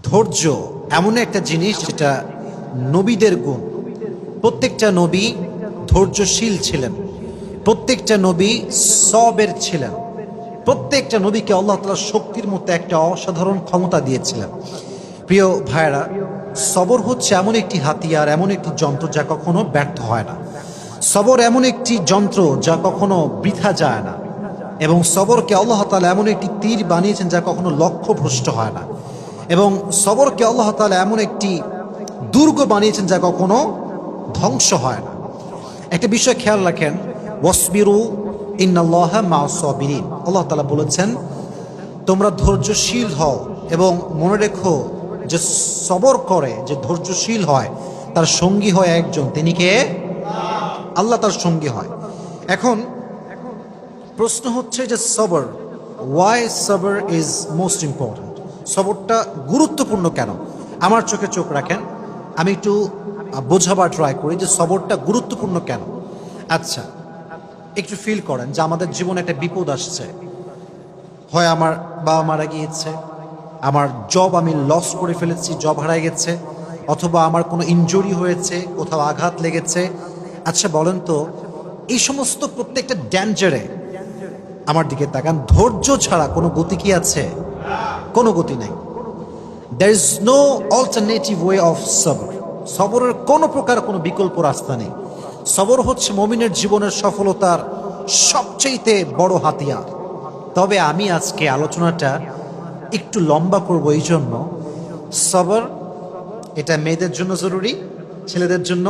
ধৈর্য এমন একটা জিনিস যেটা নবীদের গুণ। প্রত্যেকটা নবী ধৈর্যশীল ছিলেন, প্রত্যেকটা নবী সবের ছিলেন, প্রত্যেকটা নবীকে আল্লাহ তাআলা শক্তির মধ্যে একটা অসাধারণ ক্ষমতা দিয়েছিলেন। প্রিয় ভাইরা, সবর হচ্ছে এমন একটি হাতিয়ার, এমন একটি যন্ত্র যা কখনো ব্যর্থ হয় না। সবর এমন একটি যন্ত্র যা কখনো বৃথা যায় না, এবং সবরকে আল্লাহ তাআলা এমন একটি তীর বানিয়েছেন যা কখনো লক্ষ্যভ্রষ্ট হয় না, এবং সবরকে আল্লাহ তাআলা এমন একটি দুর্গ বানিয়েছেন যা কখনো ধ্বংস হয় না। একটা বিষয় খেয়াল রাখেন, ওয়াসবিরু ইন্নাল্লাহা মা'আস সাবিরিন। আল্লাহ তাআলা বলেছেন তোমরা ধৈর্যশীল হও, এবং মনে রেখো যে সবর করে, যে ধৈর্যশীল হয়, তার সঙ্গী হয় একজন, তিনি কে? আল্লাহ তার সঙ্গী হয়। এখন প্রশ্ন হচ্ছে যে সবর, ওয়াই সবর ইজ মোস্ট ইম্পর্ট্যান্ট? সবরটা গুরুত্বপূর্ণ কেন? আমার চোখে চোখ রাখেন, আমি একটু বোঝাবার ট্রাই করি যে সবরটা গুরুত্বপূর্ণ কেন। আচ্ছা, একটু ফিল করেন যে আমাদের জীবনে একটা বিপদ আসছে। হয় আমার বাবা মারা গিয়েছে, আমার জব আমি লস করে ফেলেছি, জব হারাই গেছে, অথবা আমার কোনো ইনজুরি হয়েছে, কোথাও আঘাত লেগেছে। আচ্ছা বলেন তো, এই সমস্ত প্রত্যেকটা ড্যাঞ্জারে আমার দিকে তাকান, ধৈর্য ছাড়া কোনো গতি কি আছে? কোনো গতি নাই। There is no alternative way of সবর। সবরের কোনো প্রকার কোনো বিকল্প রাস্তা নেই। সবর হচ্ছে মুমিনের জীবনের সফলতার সবচেয়ে বড় হাতিয়ার। তবে আমি আজকে আলোচনাটা একটু লম্বা করব, এই জন্য সবর এটা মেয়েদের জন্য জরুরি, ছেলেদের জন্য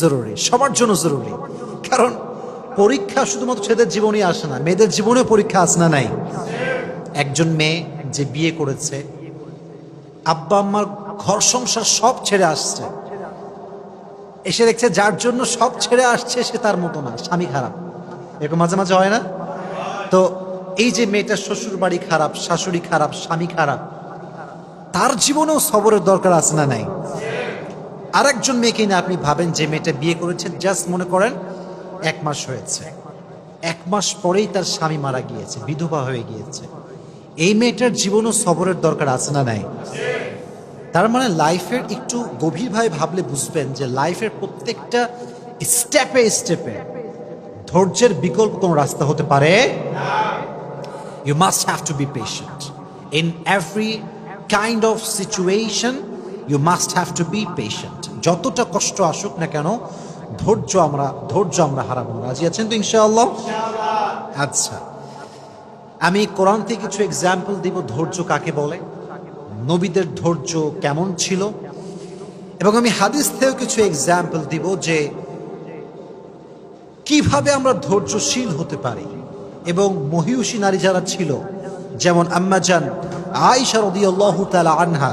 জরুরি, সবার জন্য জরুরি। কারণ পরীক্ষা শুধুমাত্র ছেলেদের জীবনে আসে না, মেয়েদের জীবনেও পরীক্ষা আসে না নাই? একজন মেয়ে যে বিয়ে করেছে, আব্বা আম্মার ঘর সংসার সব ছেড়ে আসছে, এসে দেখছে যার জন্য সব ছেড়ে আসছে সে তার মতো না, স্বামী খারাপ। এরকম মাঝে মাঝে হয় না? তো এই যে মেয়েটার শ্বশুর বাড়ি খারাপ, শাশুড়ি খারাপ, স্বামী খারাপ, তার জীবনেও সবরের দরকার আছে না নাই? আর একজন মেয়েকে না আপনি ভাবেন, যে মেয়েটা বিয়ে করেছে, জাস্ট মনে করেন 1 মাস হয়েছে, 1 মাস পরেই তার স্বামী মারা গিয়েছে, বিধবা হয়ে গিয়েছে। এই মেয়েটার জীবনও সবরের দরকার আছে না নাই? তার মানে লাইফের একটু গভীরভাবে ভাবলে বুঝবেন যে লাইফের প্রত্যেকটা স্টেপে স্টেপে ধৈর্যের বিকল্প কোনো রাস্তা হতে পারে। You must have to be patient. In every kind of situation, you must have to be patient. যতটা কষ্ট আসুক না কেন, ধৈর্য আমরা হারাবো না। রাজি আছেন তো ইনশাআল্লাহ? আচ্ছা, আমি কোরআন থেকে কিছু এক্সাম্পল দিব ধৈর্য কাকে বলে, নবীদের ধৈর্য কেমন ছিল, এবং আমি হাদিস থেকেও কিছু এক্সাম্পল দিব যে কিভাবে আমরা ধৈর্যশীল হতে পারি। এবং মহিয়সী নারী যারা ছিল, যেমন আম্মা জান আয়েশা রাদিয়াল্লাহু তাআলা আনহা,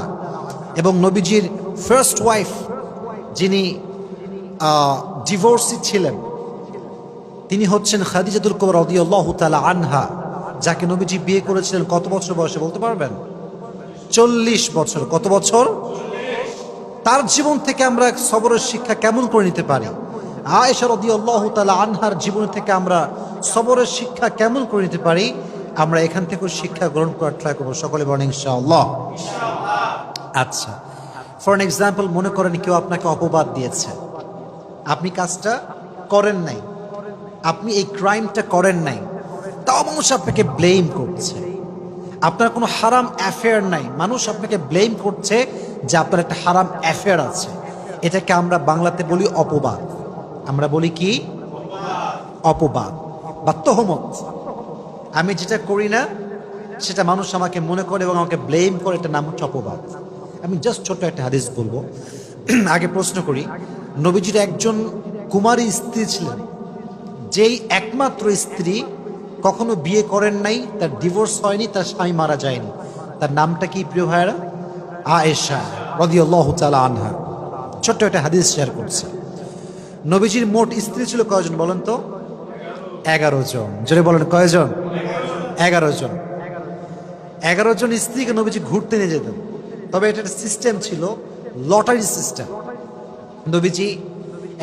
এবং নবীজির ফার্স্ট ওয়াইফ যিনি ডিভোর্সি ছিলেন, তিনি হচ্ছেন খাদিজাতুল কুবরা রাদিয়াল্লাহু তাআলা আনহা, যাকে নবীজি বিয়ে করেছিলেন কত বছর বয়সে বলতে পারবেন? 40 বছর। কত বছর? তার জীবন থেকে আমরা সবরের শিক্ষা কেমন করে নিতে পারি? আয়েশা রাদিয়াল্লাহু তাআলা আনহার জীবন থেকে আমরা সবরের শিক্ষা কেমন করে নিতে পারি? আমরা এখান থেকে শিক্ষা গ্রহণ করার ট্রাই করবো, সকলে বলেন ইনশাআল্লাহ। আচ্ছা, ফর এন এক্সাম্পল, মনে করেন কেউ আপনাকে অপবাদ দিয়েছে, আপনি কাজটা করেন নাই, আপনি এই ক্রাইমটা করেন নাই, তাও মানুষ আপনাকে ব্লেম করছে। আপনার কোনো হারাম অ্যাফেয়ার নাই, মানুষ আপনাকে ব্লেম করছে যে আপনার একটা হারাম অ্যাফেয়ার আছে। এটাকে আমরা বাংলাতে বলি অপবাদ। আমরা বলি কি? অপবাদ বা তহমত। আমি যেটা করি না সেটা মানুষ আমাকে মনে করে এবং আমাকে ব্লেম করে, এটা নাম হচ্ছে অপবাদ। আমি জাস্ট ছোট্ট একটা হাদিস বলবো। আগে প্রশ্ন করি, নবীজির একজন কুমারী স্ত্রী ছিলেন, যেই একমাত্র স্ত্রী কখনো বিয়ে করেন নাই, তার ডিভোর্স হয়নি, তার স্বামী মারা যায়নি। তার নামটা কি প্রিয় ভাইরা? আয়েশা রাদিয়াল্লাহু তাআলা আনহা। ছোট্ট একটা হাদিস শেয়ার করছি। নবীজির মোট স্ত্রী ছিল কয়জন বলেন তো? 11 জন। জোরে বলেন কয়জন? 11 জন। 11 জন স্ত্রীকে নবীজি ঘুরতে নিয়ে যেতেন। তবে এটা একটা সিস্টেম ছিল, লটারি সিস্টেম। নবীজি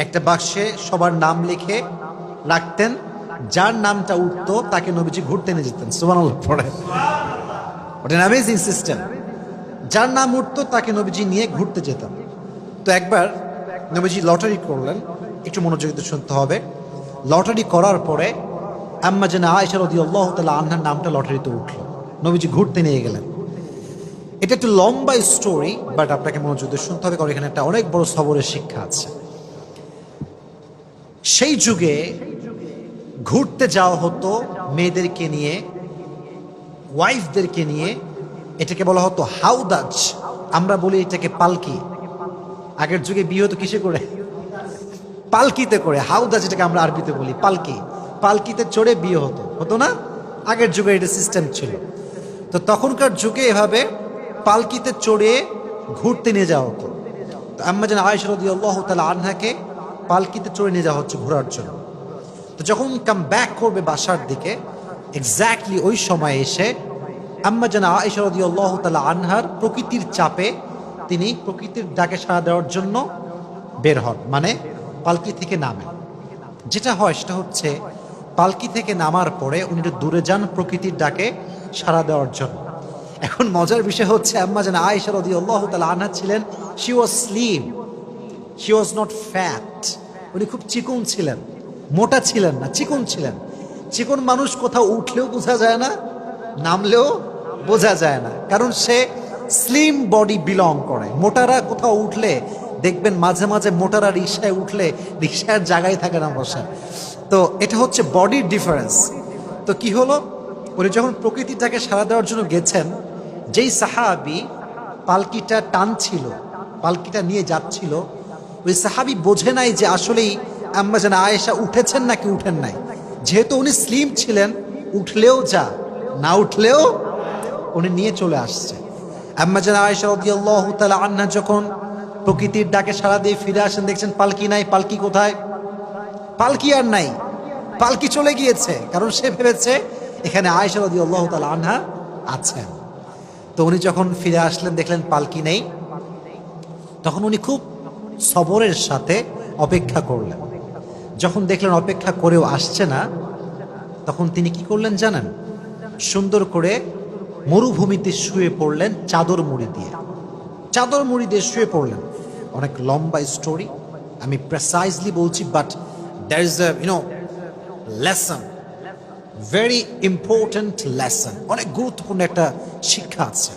একটা বাক্সে সবার নাম লিখে রাখতেন, যার নামটা উঠতো তাকে নবীজি ঘুরতে নিয়ে যেতেন। সুবহানাল্লাহ পড়ে। ওটা অ্যামেজিং সিস্টেম। যার নাম উঠতো তাকে নবীজি নিয়ে ঘুরতে যেতাম। তো একবার নবীজি লটারি করলেন, একটু মনোযোগ দিয়ে শুনতে হবে। লটারি করার পরে আম্মা জানা আয়েশা রাদিয়াল্লাহু তাআলা আনহার নামটা লটারিতে উঠলো, নবীজি ঘুরতে নিয়ে গেলেন। এটা একটু লম্বা স্টোরি, বাট আপনাকে মনোযোগ দিয়ে শুনতে হবে, কারণ এখানে একটা অনেক বড় সবরের শিক্ষা আছে। সেই যুগে ঘুরতে যাওয়া হতো মেয়েদেরকে নিয়ে, ওয়াইফদেরকে নিয়ে। এটাকে বলা হতো হাউদাজ, আমরা বলি এটাকে পালকি। আগের যুগে বিয়ে হতো কিসে করে? পালকিতে করে। হাউদাজ যেটাকে আমরা আরবিতে বলি পালকি, পালকিতে চড়ে বিয়ে হতো, হতো না? আগের যুগে এটা সিস্টেম ছিল। তো তখনকার যুগে এভাবে পালকিতে চড়ে ঘুরতে নিয়ে যাওয়া হতো। তো আম্মা জান আয়েশা রাদিয়াল্লাহু তাআলা আনহাকে পালকিতে চড়ে নিয়ে যাওয়া হচ্ছে ঘোরার জন্য। তো যখন কাম ব্যাক করবে বাসার দিকে, এক্স্যাক্টলি ওই সময় এসে আম্মা জান আয়েশা রাদিয়াল্লাহু তাআলা আনহার প্রকৃতির চাপে তিনি প্রকৃতির ডাকে সাড়া দেওয়ার জন্য বের হন, মানে পালকি থেকে নামেন। যেটা হয় সেটা হচ্ছে পালকি থেকে নামার পরে উনি একটু দূরে যান প্রকৃতির ডাকে সাড়া দেওয়ার জন্য। এখন মজার বিষয় হচ্ছে আম্মা জান আয়েশা রাদিয়াল্লাহু তাআলা আনহা ছিলেন, she was slim, she was not fat. উনি খুব চিকন ছিলেন, মোটা ছিলেন না, চিকন ছিলেন। চিকন মানুষ কোথাও উঠলেও বোঝা যায় না, নামলেও বোঝা যায় না, কারণ সে স্লিম বডি বিলং করে। মোটারা কোথাও উঠলে দেখবেন মাঝে মাঝে মোটারা রিক্সায় উঠলে রিক্সার জায়গায় থাকে না বসা। তো এটা হচ্ছে বডির ডিফারেন্স। তো কি হলো, উনি যখন প্রকৃতিটাকে সাড়া দেওয়ার জন্য গেছেন, যেই সাহাবি পালকিটা টানছিল, পালকিটা নিয়ে যাচ্ছিল, ওই সাহাবি বোঝে নাই যে আসলেই আম্মা জান আয়েশা উঠেছেন নাকি উঠেন নাই। যেহেতু উনি স্লিম ছিলেন, উঠলেও যা, না উঠলেও উনি নিয়ে চলে আসছে। আম্মা জান আয়েশা রাদিয়াল্লাহু তাআলা আনহা যখন প্রকৃতির ডাকে সাড়া দিয়ে ফিরে আসেন, দেখছেন পালকি নাই। পালকি কোথায়? পালকি আর নাই, পালকি চলে গিয়েছে, কারণ সে ভেবেছে এখানে আয়েশা রাদিয়াল্লাহু তাআলা আনহা আছেন। তো উনি যখন ফিরে আসলেন, দেখলেন পালকি নেই। তখন উনি খুব সবরের সাথে অপেক্ষা করলেন। যখন দেখলেন অপেক্ষা করেও আসছে না, তখন তিনি কি করলেন জানেন? সুন্দর করে মরুভূমিতে শুয়ে পড়লেন চাদর মুড়ি দিয়ে। চাদর মুড়ি দিয়ে শুয়ে পড়লেন। অনেক লম্বা স্টোরি, আমি প্রেসাইজলি বলছি, but there is a lesson, very important lesson, অনেক গুরুত্বপূর্ণ একটা শিক্ষা আছে।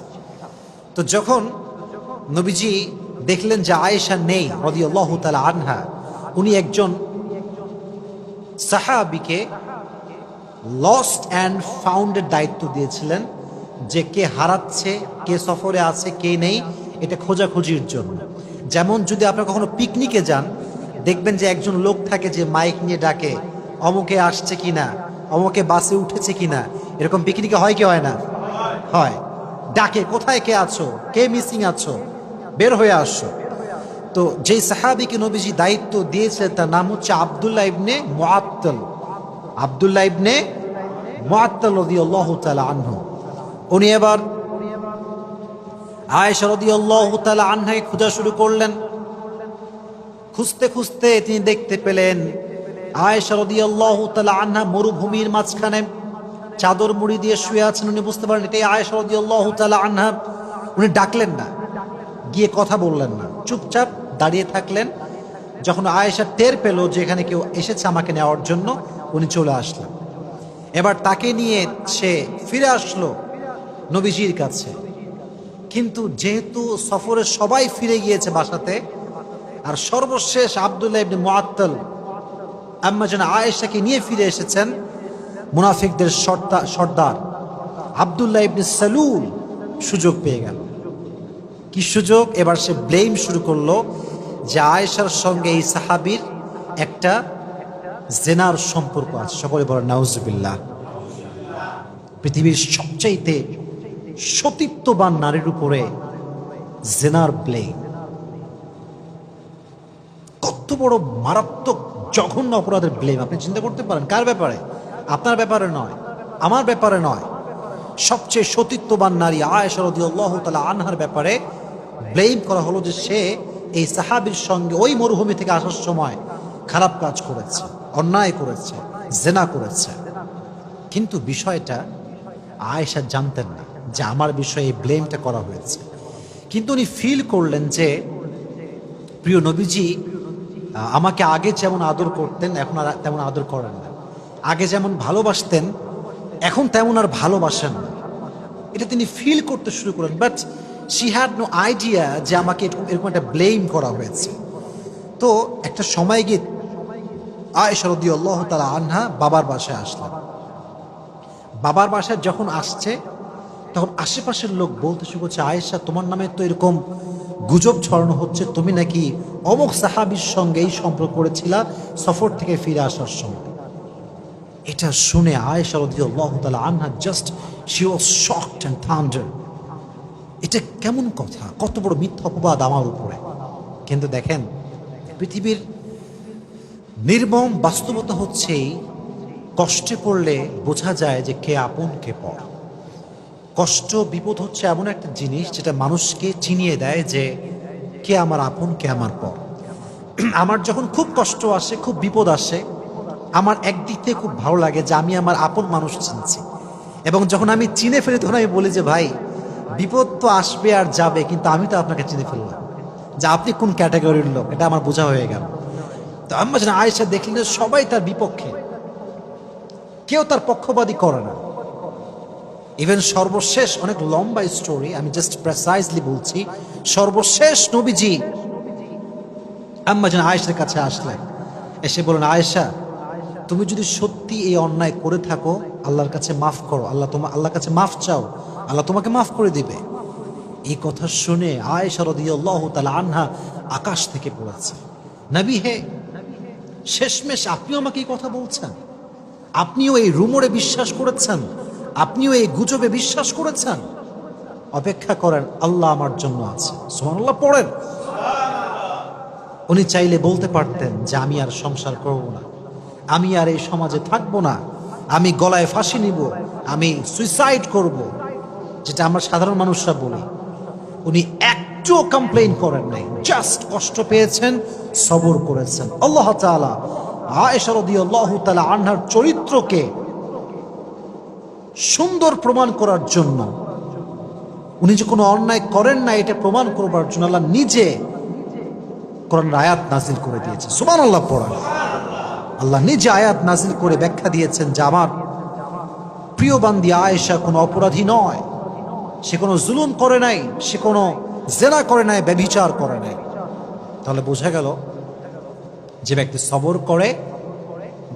তো যখন নবীজি দেখলেন যে আয়েশা নেই রাদিয়াল্লাহু তাআলা আনহা, উনি একজন সাহাবীকে লস্ট অ্যান্ড ফাউন্ডের দায়িত্ব দিয়েছিলেন, যে কে হারাচ্ছে, কে সফরে আছে, কে নেই, এটা খোঁজাখুঁজির জন্য। যেমন যদি আপনারা কখনো পিকনিকে যান, দেখবেন যে একজন লোক থাকে যে মাইক নিয়ে ডাকে, অমুকে আসছে কিনা, অমুকে বাসে উঠেছে কিনা। এরকম পিকনিকে হয় কি হয় না? হয়। ডাকে, কোথায় কে আছো, কে মিসিং আছো, বের হয়ে আসো। তো যেই সাহাবীকে নবীজি দায়িত্ব দিয়েছিলেন তার নাম হচ্ছে আব্দুল্লাহ ইবনে মুআত্তাল। আব্দুল্লাহ ইবনে মুআত্তাল রাদিয়াল্লাহু তাআলা আনহু। উনি এবার আয়েশা রাদিয়াল্লাহু তাআলা আনহাকে খোঁজা শুরু করলেন। খুঁজতে খুঁজতে তিনি দেখতে পেলেন আয়েশা রাদিয়াল্লাহু তাআলা আনহা মরুভূমির মাঝখানে চাদর মুড়ি দিয়ে শুয়ে আছেন। উনি বুঝতে পারেন এটাই আয়েশা রাদিয়াল্লাহু তাআলা আনহা। উনি ডাকলেন না, গিয়ে কথা বললেন না, চুপচাপ দাঁড়িয়ে থাকলেন। যখন আয়েশা টের পেল যে এখানে কেউ এসেছে আমাকে নেওয়ার জন্য, উনি চলে আসলেন। এবার তাকে নিয়ে সে ফিরে আসলো নবীজির কাছে। কিন্তু যেহেতু সফরে সবাই ফিরে গিয়েছে বাসাতে, আর সর্বশেষ আব্দুল্লাহ ইবনে মুআত্তাল আম্মা জান আয়েশাকে নিয়ে ফিরে এসেছেন, মুনাফিকদের সর্দার আব্দুল্লাহ ইবনে সালুল সুযোগ পেয়ে গেল। কি সুযোগ? এবার সে ব্লেম শুরু করলো যে আয়েশার সঙ্গে এই সাহাবীর একটা জেনার সম্পর্ক আছে। সকলে বলেন নাউজুবিল্লাহ। পৃথিবীর সবচাইতে সতীত্ববান নারীর উপরে জেনার ব্লেম, কত বড় মারাত্মক জঘন্য অপরাধের ব্লেম। আপনি চিন্তা করতে পারেন কার ব্যাপারে? আপনার ব্যাপারে নয়, আমার ব্যাপারে নয়, সবচেয়ে সতীত্ববান নারী আয়েশা রাদিয়াল্লাহু তাআলা আনহার ব্যাপারে ব্লেম করা হলো যে সে এই সাহাবীর সঙ্গে ওই মরুভূমি থেকে আসার সময় খারাপ কাজ করেছে, অন্যায় করেছে, জেনা করেছে। কিন্তু বিষয়টা আয়েশা জানতেন না যে আমার বিষয়ে এই ব্লেমটা করা হয়েছে। কিন্তু উনি ফিল করলেন যে প্রিয় নবীজি আমাকে আগে যেমন আদর করতেন এখন আর তেমন আদর করেন না, আগে যেমন ভালোবাসতেন এখন তেমন আর ভালোবাসেন না। এটা তিনি ফিল করতে শুরু করেন, but she had no idea যে আমাকে এরকম একটা ব্লেম করা হয়েছে। তো একটা সময় গিয়ে আয়েশা রাদিয়াল্লাহু তাআলা আনহা বাবার বাসায় আসলেন। বাবার বাসায় যখন আসছে তখন আশেপাশের লোক বলতে শুরু করছে, আয়েশা তোমার নামে তো এরকম গুজব ছড়ানো হচ্ছে, তুমি নাকি অমুক সাহাবীর সঙ্গে এই সম্পর্ক করেছিলা সফর থেকে ফিরে আসার সময়। এটা শুনে আয়েশা রাদিয়াল্লাহু তাআলা আনহা just she was shocked and thunder. এটা কেমন কথা, কত বড় মিথ্যা অপবাদ আমার উপরে। কিন্তু দেখেন, পৃথিবীর নির্মম বাস্তবতা হচ্ছে কষ্টে পড়লে বোঝা যায় যে কে আপন কে পর। কষ্ট বিপদ হচ্ছে এমন একটা জিনিস যেটা মানুষকে চিনিয়ে দেয় যে কে আমার আপন কে আমার পর। আমার যখন খুব কষ্ট আসে, খুব বিপদ আসে, আমার একদিক থেকে খুব ভালো লাগে যে আমি আমার আপন মানুষ চিনছি। এবং যখন আমি চিনে ফেলি তখন আমি বলি যে ভাই বিপদ তো আসবে আর যাবে, কিন্তু আমি তো আপনাকে চিনে ফেললাম যে আপনি কোন ক্যাটাগরির লোক, এটা আমার বোঝা হয়ে গেল। তো আম্মা জান আয়েশা দেখলেন যে সবাই তার বিপক্ষে, কেউ তার পক্ষপাতী করে না। ইভেন সর্বশেষ, অনেক লম্বা স্টোরি, আমি জাস্ট প্রেসাইজলি বলছি, সর্বশেষ নবীজি আম্মা জান আয়েশার কাছে আসলেন, এসে বলেন, আয়েশা তুমি যদি সত্যি এই অন্যায় করে থাকো আল্লাহর কাছে মাফ করো, আল্লাহর কাছে মাফ চাও, আল্লাহ তোমাকে মাফ করে দিবে। এই কথা শুনে আয়েশা রাদিয়াল্লাহু তাআলা আনহা আকাশ থেকে পড়েছে, নবী হে, শেষমেশ আপনিও আমাকে এই কথা বলছেন? আপনিও এই রুমরে বিশ্বাস করেছেন? আপনিও এই গুজবে বিশ্বাস করেছেন? অপেক্ষা করেন, আল্লাহ আমার জন্য আছে। সুবহানাল্লাহ পড়েন। উনি চাইলে বলতে পারতেন যে আমি আর সংসার করব না, আমি আর এই সমাজে থাকবো না, আমি গলায় ফাঁসি নিব, আমি সুইসাইড করব, যেটা আমরা সাধারণ মানুষরা বলি। উনি একটুও কমপ্লেইন করেন নাই, জাস্ট কষ্ট পেয়েছেন, সবর করেছেন। আল্লাহ তাআলা আয়েশা রাদিয়াল্লাহু তাআলা আনহার চরিত্রকে সুন্দর প্রমাণ করার জন্য, উনি যে কোনো অন্যায় করেন না এটা প্রমাণ করবার জন্য আল্লাহ নিজে কোরআনের আয়াত নাজিল করে দিয়েছে। সুবহানাল্লাহ পড়েন। আল্লাহ নিজে আয়াত নাজিল করে ব্যাখ্যা দিয়েছেন যে আমার প্রিয় বান্দি আয়েশা কোনো অপরাধী নয়, সে কোনো জুলুম করে নাই, সে কোনো জেনা করে নাই, ব্যভিচার করে নাই। তাহলে বোঝা গেল যে ব্যক্তি সবর করে,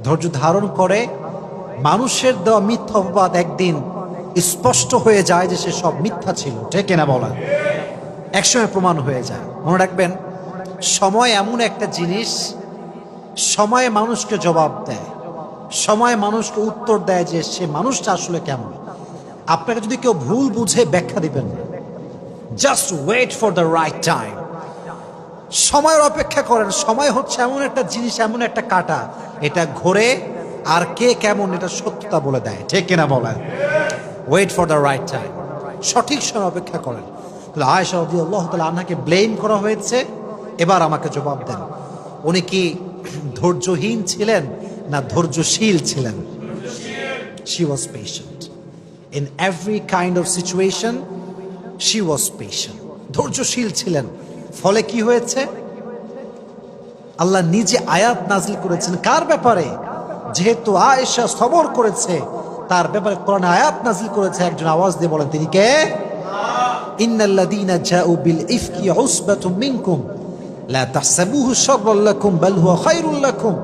ধৈর্য ধারণ করে, মানুষের দেওয়া মিথ্যা অপবাদ একদিন স্পষ্ট হয়ে যায় যে সে সব মিথ্যা ছিল, ঠিক না বলা, একসময় প্রমাণ হয়ে যায়। মনে রাখবেন, সময় এমন একটা জিনিস, সময় মানুষকে জবাব দেয়, সময় মানুষকে উত্তর দেয় যে সে মানুষটা আসলে কেমন। আপনাকে যদি কেউ ভুল বুঝে ব্যাখ্যা দিবেন, just wait for the right time. সময়ের অপেক্ষা করেন। সময় হচ্ছে এমন একটা জিনিস, এমন একটা কাঁটা, এটা ঘোরে আর কে কেমন এটা সত্যতা বলে দেয়, ঠিক কিনা বলেন? Wait for the right time, সঠিক সময় অপেক্ষা করেন। তাহলে আয়েশা রাদিয়াল্লাহু তাআলা আনহাকে ব্লেম করা হয়েছে, এবার আমাকে জবাব দেন, উনি কি ধৈর্যহীন ছিলেন না ধৈর্যশীল ছিলেন? She was patient in every kind of situation. She was patient, ধৈর্যশীল ছিলেন। ফলে কি হয়েছে? আল্লাহ নিজে আয়াত নাজিল করেছেন কার ব্যাপারে? যেহেতু আয়েশা সবর করেছে তার ব্যাপারে কোরআনে আয়াত নাজিল করেছে। একজন আওয়াজ দিয়ে বলেন, তিনি কে? ইন্নাল্লাযীনা জাউ বিল ইফকি উসবাতুম মিনকুম লা তাহসাবুহু শাররাল লাকুম বাল হুয়া খায়রুল লাকুম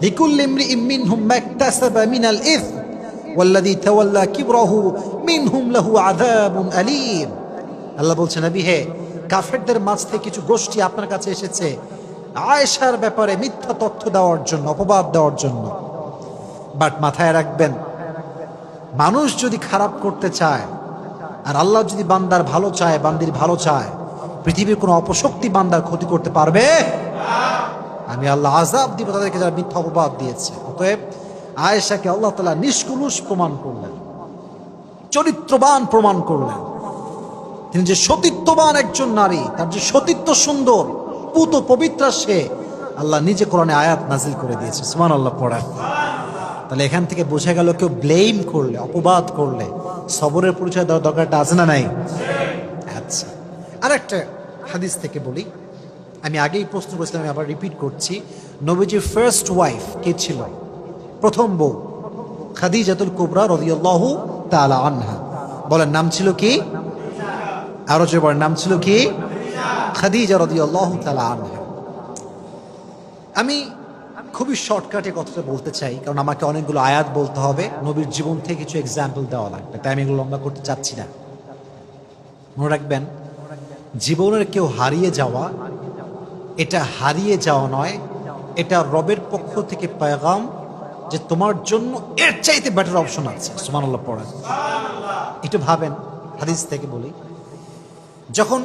লিকুল্লি ইমরিইম মিনহুম মাকতাসাবা মিনাল ইথম ওয়াল্লাযী তাওয়াল্লা কিবরাহু মিনহুম লাহু আযাবুন আলীম। আল্লাহ বলছেন, নবী হে, কাফেরদের মাঝ থেকে কিছু গোষ্ঠী আপনার কাছে এসেছে আয়েশার ব্যাপারে মিথ্যা তথ্য দেওয়ার জন্য, অপবাদ দেওয়ার জন্য। বাট মাথায় রাখবেন, মানুষ যদি খারাপ করতে চায় আর আল্লাহ যদি বান্দার ভালো চায়, বান্দির ভালো চায়, পৃথিবীর কোনো অপশক্তি বান্দার ক্ষতি করতে পারবে? আমি আল্লাহ আযাব দিব তাদেরকে যারা মিথ্যা অপবাদ দিয়েছে। অতএব আয়েশাকে আল্লাহ তাআলা নিষ্কলুষ প্রমাণ করলেন, চরিত্রবান প্রমাণ করলেন। তিনি যে সতীত্ববান একজন নারী, তার যে সতীত্ব সুন্দর, পুত পবিত্র, সে আল্লাহ নিজে কোরআনে আয়াত নাজিল করে দিয়েছে। সুবহানাল্লাহ পড়েন। তাহলে এখান থেকে বোঝা গেল কেউ ব্লেম করলে, অপবাদ করলে সবরের পরিচয় দেওয়ার দরকারটা আছে না নাই? আচ্ছা, আরেকটা হাদিস থেকে বলি, আমি আগেই প্রশ্ন করেছিলাম, আমি আবার রিপিট করছি। নবীজির ফার্স্ট ওয়াইফ কে ছিল? প্রথম বউ খাদিজাতুল কুবরা রাদিয়াল্লাহু তাআলা আনহা। বলেন নাম ছিল কি? আরো জোরে বলেন, নাম ছিল কি? খাদিজা রাদিয়াল্লাহু তাআলা আনহা। আমি খুবই শর্টকাটে কথাটা বলতে চাই, কারণ আমাকে অনেকগুলো আয়াত বলতে হবে, নবীর জীবন থেকে কিছু এক্সাম্পল দেওয়া লাগবে, তাই আমি এগুলো লম্বা করতে চাচ্ছি না। মনে রাখবেন, জীবনের কেউ হারিয়ে যাওয়া, এটা হারিয়ে যাওয়া নয়, এটা রবের পক্ষ থেকে পেগাম যে তোমার জন্য এর চাইতে বেটার অপশন আছে। সুবহানাল্লাহ পড়েন, একটু ভাবেন। হাদিস থেকে বলি, যখন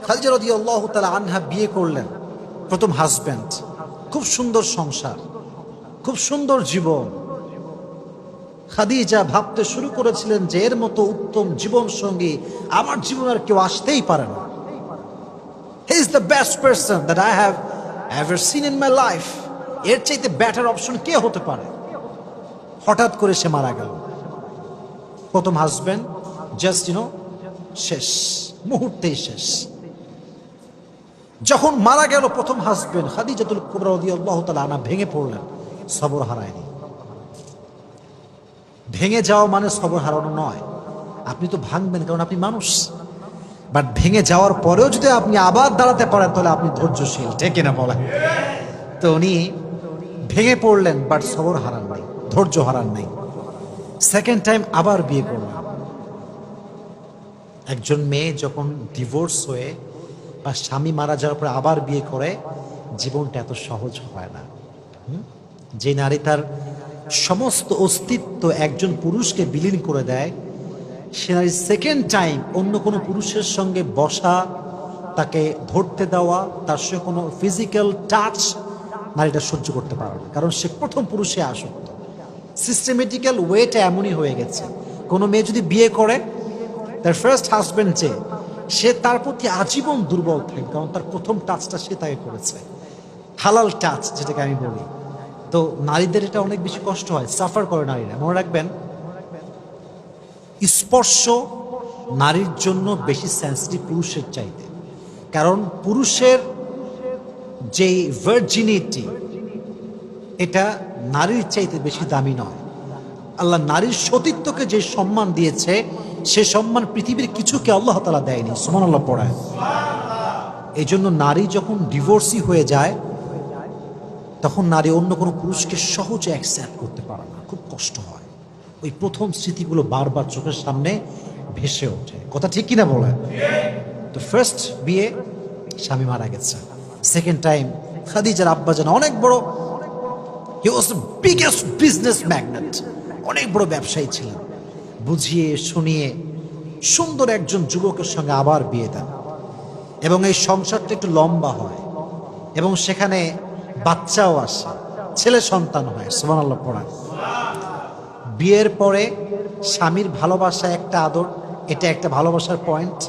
খাদিজা রাদিয়াল্লাহু তাআলা আনহা বিয়ে করলেন, প্রথম হাজব্যান্ড, খুব সুন্দর সংসার, খুব সুন্দর জীবন। খাদিজা ভাবতে শুরু করেছিলেন যে এর মতো উত্তম জীবন সঙ্গী আমার জীবনে আর কেউ আসতেই পারে না। He is the best person that I have ever seen in my life. এর চাইতে বেটার অপশন কে হতে পারে? হঠাৎ করে সে মারা গেল। প্রথম হাজব্যান্ড জাস্ট শেষ, মুহূর্তেই শেষ। যখন মারা গেল প্রথম হাজবেন্ড, খাদিজাতুল কুবরা রাদিয়াল্লাহু তাআলা আনহা ভেঙে পড়লেন। সবর হারায়নি। ভেঙে যাওয়া মানে সবর হারানো নয়। আপনি তো ভাঙবেন, কারণ আপনি মানুষ, বাট ভেঙে যাওয়ার পরেও যদি আপনি আবার দাঁড়াতে পারেন তাহলে আপনি ধৈর্যশীল, ঠিক কিনা বলেন? তো উনি ভেঙে পড়লেন, বাট সবর হারান নাই, ধৈর্য হারান নাই। সেকেন্ড টাইম আবার বিয়ে করলেন। একজন মেয়ে যখন ডিভোর্স হয়ে বা স্বামী মারা যাওয়ার পরে আবার বিয়ে করে, জীবনটা এত সহজ হয় না। যে নারী তার সমস্ত অস্তিত্ব একজন পুরুষকে বিলীন করে দেয়, সে নারী সেকেন্ড টাইম অন্য কোনো পুরুষের সঙ্গে বসা, তাকে ধরতে দেওয়া, তার সঙ্গে কোনো ফিজিক্যাল টাচ নারীটা সহ্য করতে পারে না, কারণ সে প্রথম পুরুষে আসক্ত। সিস্টেমেটিক্যাল ওয়েটা এমনই হয়ে গেছে। কোনো মেয়ে যদি বিয়ে করে, তার ফার্স্ট হাজব্যান্ড যে, সে তার প্রতি আজীবন দুর্বল থাকে, কারণ তার প্রথম টাচটা সে তাকে করেছে, হালাল টাচ যেটাকে আমি বলি। তো নারীদের এটা অনেক বেশি কষ্ট হয়, সাফার করে নারীরা। মনে রাখবেন, স্পর্শ নারীর জন্য বেশি সেন্সিটিভ পুরুষের চাইতে, কারণ পুরুষের যে ভার্জিনিটি, এটা নারীর চাইতে বেশি দামি নয়। আল্লাহ নারীর সতীত্বকে যে সম্মান দিয়েছে, সে সম্মান পৃথিবীর কিছুকে আল্লাহ তাআলা দেয়নি। সুবহানাল্লাহ পড়ায়। এই জন্য নারী যখন ডিভোর্সি হয়ে যায়, তখন নারী অন্য কোনো পুরুষকে সহজে অ্যাকসেপ্ট করতে পারে না, খুব কষ্ট হয়। ওই প্রথম স্মৃতিগুলো বারবার চোখের সামনে ভেসে ওঠে। কথা ঠিক কিনা বলেন? তো ফার্স্ট বিয়ে, স্বামী মারা গেছে। সেকেন্ড টাইম খাদিজার আব্বাজান অনেক বড়, he was the biggest business magnate, অনেক বড় ব্যবসায়ী ছিলেন। বুঝিয়ে শুনিয়ে সুন্দর একজন যুবকের সঙ্গে আবার বিয়ে দেন, এবং এই সংসারটা একটু লম্বা হয়, এবং সেখানে বাচ্চাও আসে, ছেলে সন্তান হয়। সুবহানাল্লাহ পড়া। বিয়ের পরে স্বামীর ভালোবাসা একটা আদর, এটা একটা ভালোবাসার পয়েন্ট।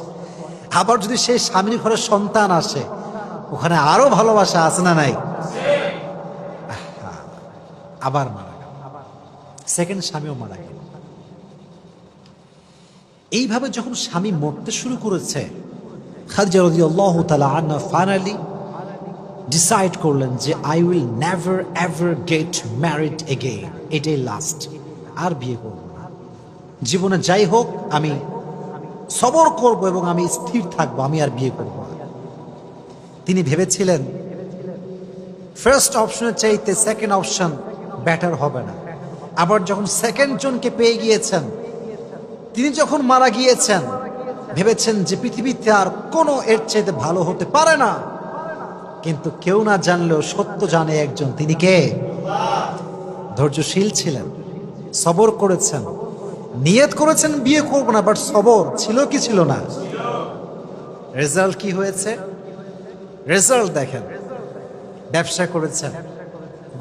আবার যদি সেই স্বামীর ঘরে সন্তান আসে, ওখানে আরো ভালোবাসা আছে না নাই? আবার মারা গেল, সেকেন্ড স্বামীও মারা গেল। এইভাবে যখন স্বামী মরতে শুরু করেছে, খাদিজা রাদিয়াল্লাহু তাআলা আনহা ফাইনালি ডিসাইড করলেন যে I will never ever get married again, এটাই লাস্ট, আর বিয়ে করব না। জীবনে যাই হোক আমি সবর করব এবং আমি স্থির থাকবো, আমি আর বিয়ে করব না। তিনি ভেবেছিলেন ফার্স্ট অপশনের চাইতে সেকেন্ড অপশন বেটার হবে না। আবার যখন সেকেন্ড জনকে পেয়ে গিয়েছেন, তিনি যখন মারা গিয়েছেন, ভেবেছেন যে পৃথিবীতে আর কোনো এর চাইতে ভালো হতে পারে না। কিন্তু কেউ না জানলেও সত্য জানে একজন, তিনি কে? ধৈর্যশীল ছিলেন, সবর করেছেন, নিয়ত করেছেন বিয়ে করব না, বাট সবর ছিল কি ছিল না? রেজাল্ট কি হয়েছে? রেজাল্ট দেখেন। ব্যবসা করেছেন,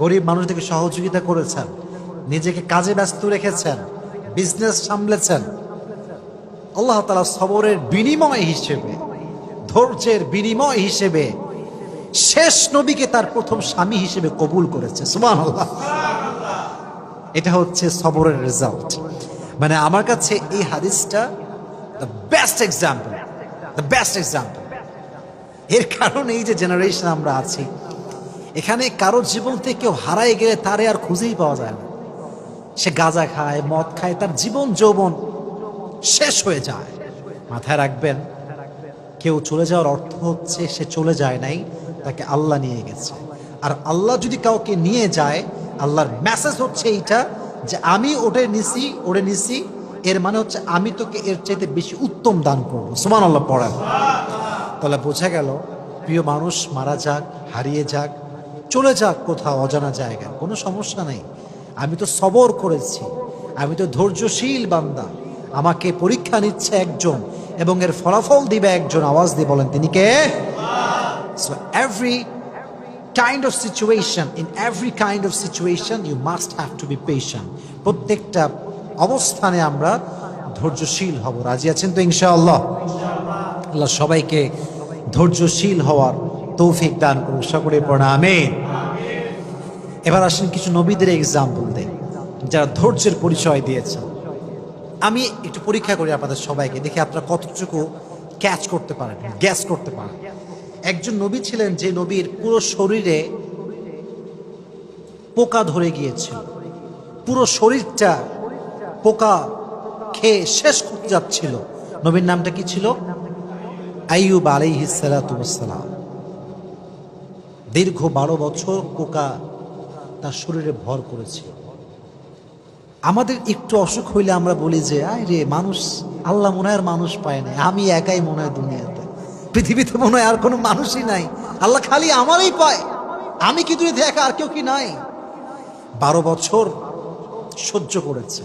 গরিব মানুষদেরকে সহযোগিতা করেছেন, নিজেকে কাজে ব্যস্ত রেখেছেন, বিজনেস সামলেছেন। আল্লাহ তাআলা সবরের বিনিময় হিসেবে, ধৈর্যের বিনিময় হিসেবে শেষ নবীকে তার প্রথম স্বামী হিসেবে কবুল করেছে। সুবহানাল্লাহ। এটা হচ্ছে সবরের রেজাল্ট। মানে আমার কাছে এই হাদিসটা the best example, the best example. এর কারণ এই যে জেনারেশন আমরা আছি, এখানে কারো জীবন থেকে কেউ হারায় গেলে তারে আর খুঁজেই পাওয়া যায় না। সে গাঁজা খায়, মদ খায়, তার জীবন যৌবন শেষ হয়ে যায়। মাথায় রাখবেন, কেউ চলে যাওয়ার অর্থ হচ্ছে সে চলে যায় নাই, তাকে আল্লাহ নিয়ে গেছে। আর আল্লাহ যদি কাউকে নিয়ে যায়, আল্লাহর মেসেজ হচ্ছে এইটা যে আমি ওরে নিছি, এর মানে হচ্ছে আমি তোকে এর চাইতে বেশি উত্তম দান করবো। সুবহানাল্লাহ পড়েন। তাহলে বোঝা গেল, প্রিয় মানুষ মারা যাক, হারিয়ে যাক, চলে যাক কোথাও অজানা জায়গায়, কোনো সমস্যা নেই। আমি তো সবর করেছি, আমি তো ধৈর্যশীল বান্দা। আমাকে পরীক্ষা নিচ্ছে একজন এবং এর ফলাফল দিবে একজন। আওয়াজ দিয়ে বলেন তিনি কে? So every kind of situation, in every kind of situation you must have to be patient. প্রত্যেকটা অবস্থানে আমরা ধৈর্যশীল হব। রাজি আছেন তো ইনশাআল্লাহ? আল্লাহ সবাইকে ধৈর্যশীল হওয়ার তৌফিক দান করুন। সকলে পড়া আমিন। এবার আসেন কিছু নবীদের এক্সাম্পল দেই যারা ধৈর্যের পরিচয় দিয়েছেন। আমি একটু পরীক্ষা করি আপনাদের সবাইকে, দেখি আপনারা কতটুকু ক্যাচ করতে পারেন, গ্যাস করতে পারেন। একজন নবী ছিলেন যে নবীর পুরো শরীরে পোকা ধরে গিয়েছিল, পুরো শরীরটা পোকা খেয়ে শেষ করতে যাচ্ছিল। নবীর নামটা কি ছিল? আইয়ুব আলাইহিস সালাতু ওয়াস সালাম। দীর্ঘ 12 বছর পোকা তার শরীরে ভর করেছিল। আমাদের একটু অসুখ হইলে আমরা বলি যে আয় রে মানুষ, আল্লাহ মনে হয় আর মানুষ পায় না, আমি একাই মনে হয় দুনিয়াতে, পৃথিবীতে মনে হয় আর কোনো মানুষই নাই, আল্লাহ খালি আমারই পায়, আমি কি তুই দেখা আর কেউ কি নাই। 12 বছর সহ্য করেছে।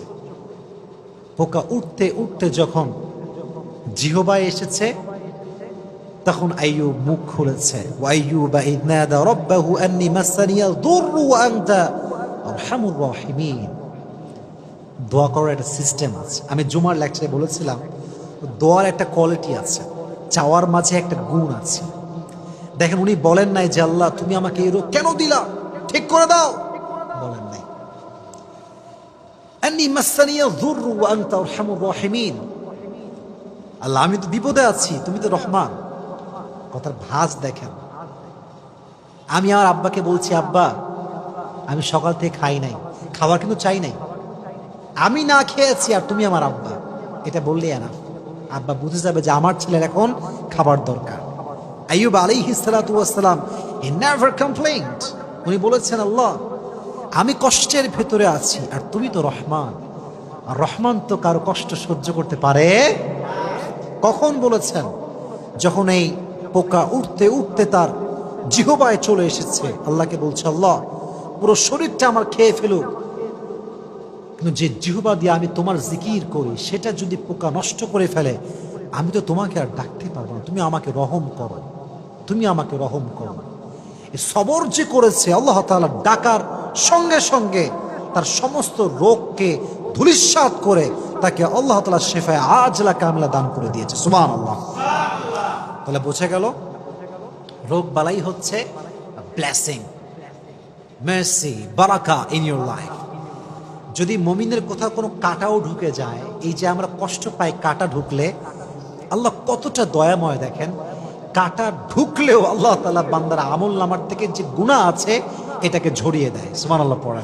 পোকা উঠতে উঠতে যখন জিহবায় এসেছে, তখন আইয়ুব মুখ খুলেছে। ওয়াইয়ুবা ইয নাদা রাব্বাহু আন্নী মাসানিয়াল দুররু ওয়া আনতা আরহামুর রাহিমিন। দোয়া করার একটা সিস্টেম আছে। আমি জুমার লেকচারে বলেছিলাম, দোয়ার একটা কোয়ালিটি আছে, চাওয়ার মাঝে একটা গুণ আছে। দেখেন, উনি বলেন নাই যে আল্লাহ তুমি আমাকে এই রোগ কেন দিলা, ঠিক করে দাও, বলেন নাই। আন্নী মাসানিয়াল দুররু ওয়া আনতা আরহামুর রাহিমিন। আল্লাহ আমি তো বিপদে আছি, তুমি তো রহমান। কথার ভাঁজ দেখেন। আমি আমার আব্বাকে বলছি, আব্বা আমি সকাল থেকে খাই নাই, খাবার কিন্তু চাই নাই, আমি না খেয়েছি আর তুমি আমার আব্বা, এটা বললে না, আব্বা বুঝে যাবে যে আমার ছেলের এখন খাবার দরকার। আইয়ুব আলাইহিস সালাতু ওয়াস সালাম হি নেভার কমপ্লেইনড। উনি বলেছেন, আল্লাহ আমি কষ্টের ভেতরে আছি আর তুমি তো রহমান, আর রহমান তো কারো কষ্ট সহ্য করতে পারে। কখন বলেছেন? যখন এই পোকা উঠতে উঠতে তার জিহবায় চলে এসেছে। আল্লাহকে বলছে, আল্লাহ পুরো শরীরটা আমার খেয়ে ফেলুক, কিন্তু যে জিহবা দিয়ে আমি তোমার জিকির করি সেটা যদি পোকা নষ্ট করে ফেলে, আমি তো তোমাকে আর ডাকতে পারবো না, তুমি আমাকে রহম করো, তুমি আমাকে রহম করো। এই সবর যে করেছে, আল্লাহ তাআলা ডাকার সঙ্গে সঙ্গে তার সমস্ত রোগকে ধূলিসাৎ করে তাকে আল্লাহ তাআলা শিফায়ে আজলা কামিলা দান করে দিয়েছে। সুবহানাল্লাহ। তাহলে বোঝা গেল, রোগ বালাই হচ্ছে ব্লেসিং, মার্সি, বারাকা ইন ইউর লাইফ। যদি মুমিনের কোথাও কোনো কাঁটাও ঢুকে যায়, এই যে আমরা কষ্ট পাই কাঁটা ঢুকলে, আল্লাহ কতটা দয়াময় দেখেন। কাঁটা ঢুকলেও আল্লাহ তাআলা বান্দার আমল নামার থেকে যে গুনাহ আছে এটাকে ঝরিয়ে দেয়। সুবহানাল্লাহ পড়ে।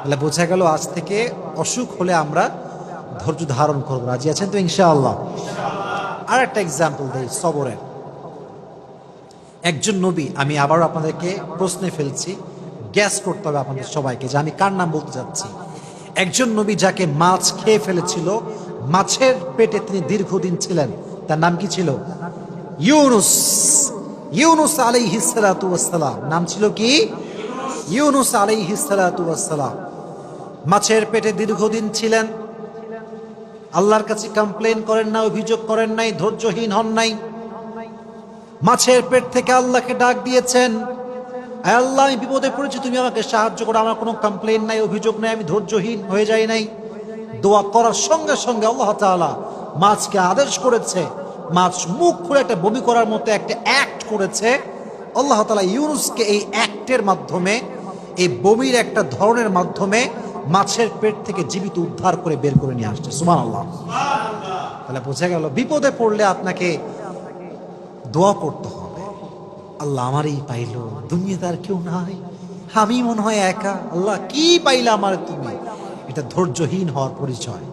তাহলে বোঝা গেল, আজ থেকে অসুখ হলে আমরা ধৈর্য ধারণ করবো। রাজি আছেন তো ইনশাআল্লাহ? আর একটা এক্সাম্পল দেই সবরের। একজন নবী, আমি আবারও আপনাদেরকে প্রশ্নে ফেলছি, গ্যাস করতে হবে আপনাদের সবাইকে যে আমি কার নাম বলতে যাচ্ছি। একজন নবী যাকে মাছ খেয়ে ফেলেছিল, মাছের পেটে তিনি দীর্ঘদিন ছিলেন, তার নাম কি ছিল? ইউনুস। ইউনুস আলাইহিস সালাতু ওয়াস সালাম। নাম ছিল কি? ইউনুস আলাইহিস সালাতু ওয়াস সালাম। মাছের পেটে দীর্ঘদিন ছিলেন, আল্লাহর কাছে কমপ্লেন করেন না, অভিযোগ করেন নাই, ধৈর্যহীন হন নাই। মাছের পেট থেকে আল্লাহকে ডাক দিয়েছেন, আল্লাহ আমি বিপদে পড়েছি, তুমি আমাকে সাহায্য করো, আমার কোনো কমপ্লেন নাই, অভিযোগ নাই, আমি ধৈর্যহীন হয়ে যাই নাই। দোয়া করার সঙ্গে সঙ্গে আল্লাহ তাআলা মাছকে আদেশ করেছে, মাছ মুখ খুলে একটা বমি করার মতো একটা অ্যাক্ট করেছে। আল্লাহ তাআলা ইউনুসকে এই অ্যাক্টের মাধ্যমে, এই বমির একটা ধরনের মাধ্যমে মাছের পেট থেকে জীবিত উদ্ধার করে বের করে নিয়ে আসছে। সুবহানাল্লাহ। তাহলে বোঝা গেল, বিপদে পড়লে আপনাকে দোয়া করতে হবে। আল্লাহ আমারই পাইলো, দুনিয়াতে আর কেউ নাই, আমি মনে হয় একা, আল্লাহ কি পাইলা আমার তুমি। এটা ধৈর্যহীন হওয়ার পরিচয়।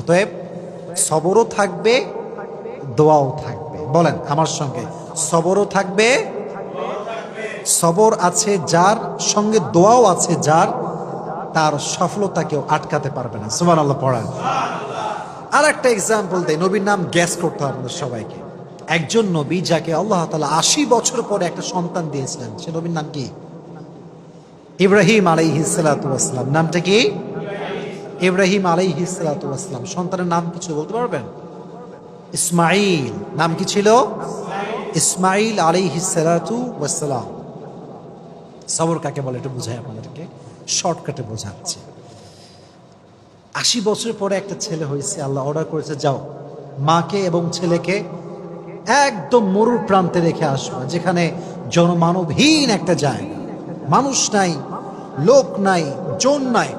অতএব সবরও থাকবে, দোয়াও থাকবে। বলেন আমার সঙ্গে, সবরও থাকবে, সবর আছে যার সঙ্গে দোয়াও আছে যার, তার সফলতা কেউ আটকাতে পারবে না। সুবহানাল্লাহ পড়েন। আর একটা এক্সাম্পল দেয়, নবীর নাম গ্যাস করতে হবে আমাদের সবাইকে। একজন নবী যাকে আল্লাহ তাআলা ৮০ বছর পরে একটা সন্তান দিয়েছিলেন, সে নবীর নাম কি? ইব্রাহিম আলাইহিস সালাতু ওয়াস সালাম। নামটা কি? ইব্রাহিম আলাইহিস সালাতু ওয়াস সালাম। সন্তানের নাম কিছু বলতে পারবেন? ইসমাঈল। নাম কি ছিল? ইসমাঈল আলাইহিস সালাতু ওয়াস সালাম। সবর কাকে বলে একটু বুঝাই আপনাদেরকে, শর্টকাটে বোঝাচ্ছি। ৮০ বছর পরে একটা ছেলে হয়েছে, আল্লাহ অর্ডার করেছে যাও মাকে এবং ছেলেকে একদম মরুর প্রান্তে রেখে আসবে, যেখানে জনমানবহীন একটা জায়গা, মানুষ নাই, লোক নাই, জন নাই,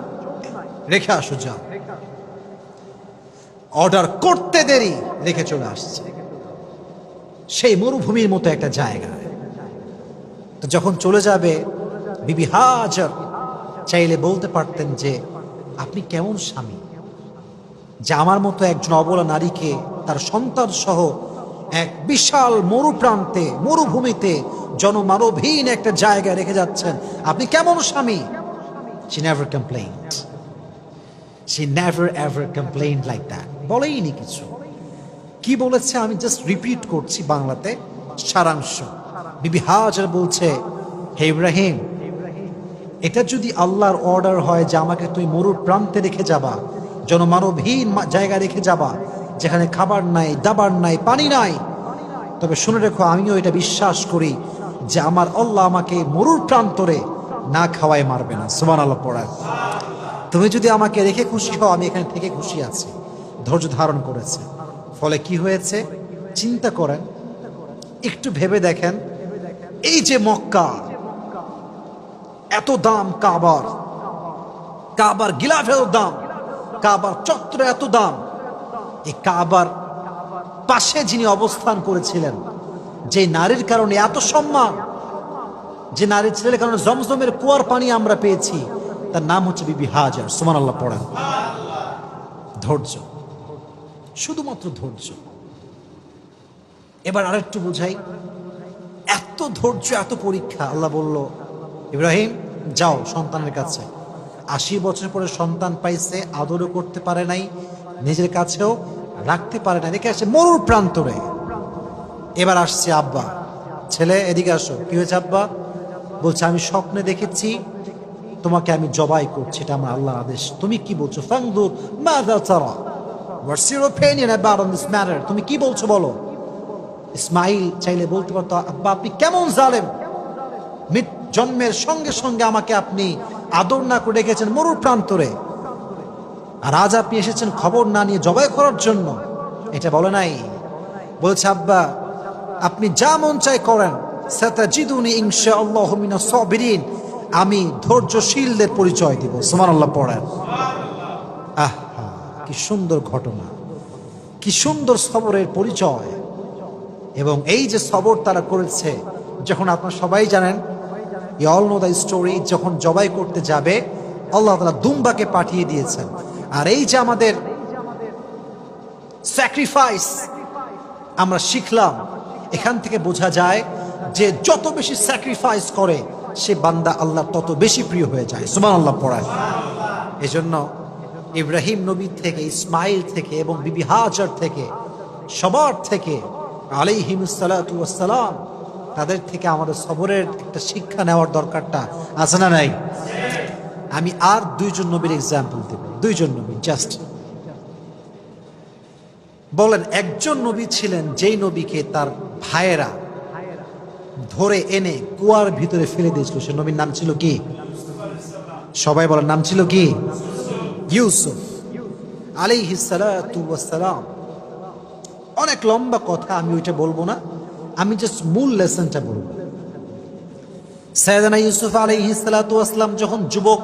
রেখে আসো যাও। অর্ডার করতে দেরি, রেখে চলে আসছে সেই মরুভূমির মতো একটা জায়গা। তো যখন চলে যাবে, বিবি হাজার চাইলে বলতে পারতেন যে আপনি কেমন স্বামী যে আমার মতো একজন অবলা নারীকে তার সন্তান সহ এক বিশাল মরুপ্রান্তে, মরুভূমিতে, জনমানবহীন একটা জায়গায় রেখে যাচ্ছেন, আপনি কেমন স্বামী? She never complained. She never ever complained like that. বলেইনি কিছু। কি বলেছে আমি জাস্ট রিপিট করছি বাংলাতে সারাংশ। বিবি হাজার বলছে, হে ইব্রাহিম, এটা যদি আল্লাহর অর্ডার হয় যে আমাকে তুই মরুর প্রান্তে রেখে যাবা, জনমানবহীন জায়গায় রেখে যাবা, যেখানে খাবার নাই, দাবার নাই, পানি নাই, তবে শুনে রেখো আমিও এটা বিশ্বাস করি যে আমার আল্লাহ আমাকে মরুর প্রান্তরে না খাওয়ায় মারবে না। সুবহানাল্লাহ পড়ায়। তুমি যদি আমাকে রেখে খুশি হও, আমি এখানে থেকে খুশি আছি। ধৈর্য ধারণ করেছে। ফলে কি হয়েছে চিন্তা করেন, একটু ভেবে দেখেন, এই যে মক্কা, এত দাম কাবার, কাবার গিলাফের দাম, কাবার চত্বরে এত দাম, এই কাবার পাশে যিনি অবস্থান করেছিলেন, যে নারীর কারণে এত সম্মান, যে নারীর ছেলের কারণে জমজমের কুয়ার পানি আমরা পেয়েছি, তার নাম হচ্ছে বিবি হাজার। সুবহানাল্লাহ পড়েন। ধৈর্য, শুধুমাত্র ধৈর্য। এবার আরেকটু বুঝাই, এত ধৈর্য, এত পরীক্ষা। আল্লাহ বলল, ইব্রাহিম যাও সন্তানের কাছে। ৮০ বছর পরে সন্তান পাইছে, আদরও করতে পারে নাই, নিজের কাছেও রাখতে পারে না, রেখে আসে মরুর প্রান্তরে। এবার আসছে আব্বা, ছেলে এদিকে আসো। কি হয়েছে আব্বা? বলছে আমি স্বপ্নে দেখেছি তোমাকে আমি জবাই করছি, এটা আমার আল্লাহর আদেশ। তুমি কি বলছো? ফাংদুর মাযা তারা, what's your opinion about this matter? তুমি কি বলছো বলো। ইসমাইল চাইলে বলতে পারতো, আব্বা আপনি কেমন জালেম, জন্মের সঙ্গে সঙ্গে আমাকে আপনি আদর না করে রেখেছেন মরুর প্রান্তরে, আর আজ আপনি এসেছেন খবর না নিয়ে জবাই করার জন্য। এটা বলে নাই। বলছে আব্বা আপনি যা মন চাই করেন, সাতাজিদুনি ইনশাআল্লাহু মিনাস সাবিরিন, আমি ধৈর্যশীলদের পরিচয় দিব। সুবহানাল্লাহ পড়েন। আহা কি সুন্দর ঘটনা, কি সুন্দর সবরের পরিচয়। এবং এই যে সবর তারা করেছে, যখন আপনারা সবাই জানেন, you all know the story, যখন জবাই করতে যাবে আল্লাহ তাআলা দুম্বাকে পাঠিয়ে দিয়েছেন। আর এই যে আমাদের স্যাক্রিফাইস আমরা শিখলাম, এখান থেকে বোঝা যায় যে যত বেশি স্যাক্রিফাইস করে সে বান্দা আল্লাহ তত বেশি প্রিয় হয়ে যায়। সুবহানাল্লাহ পড়ায়। এজন্য ইব্রাহিম নবী থেকে, ইসমাইল থেকে এবং বিবি হাজার থেকে, সবার থেকে আলাইহিমুস সালাতু ওয়াস সালাম, তাদের থেকে আমাদের সবরের একটা শিক্ষা নেওয়ার দরকারটা আছে না নাই? আমি আর দুইজন নবীর এক্সাম্পল দেব, দুইজন নবী জাস্ট। বলেন একজন নবী ছিলেন যেই নবীকে তার ভাইয়েরা ধরে এনে কুয়ার ভিতরে ফেলে দিয়েছিল, সে নবীর নাম ছিল কি? সবাই বলেন নাম ছিল কি? ইউসুফ আলাইহিস সালাতু ওয়াস সালাম। অনেক লম্বা কথা, আমি ওইটা বলবো না, আমি জাস্ট মূল লেসনটা বলবো। সাইয়েদনা ইউসুফ আলাইহিস সালাতু ওয়াস সালাম যখন যুবক,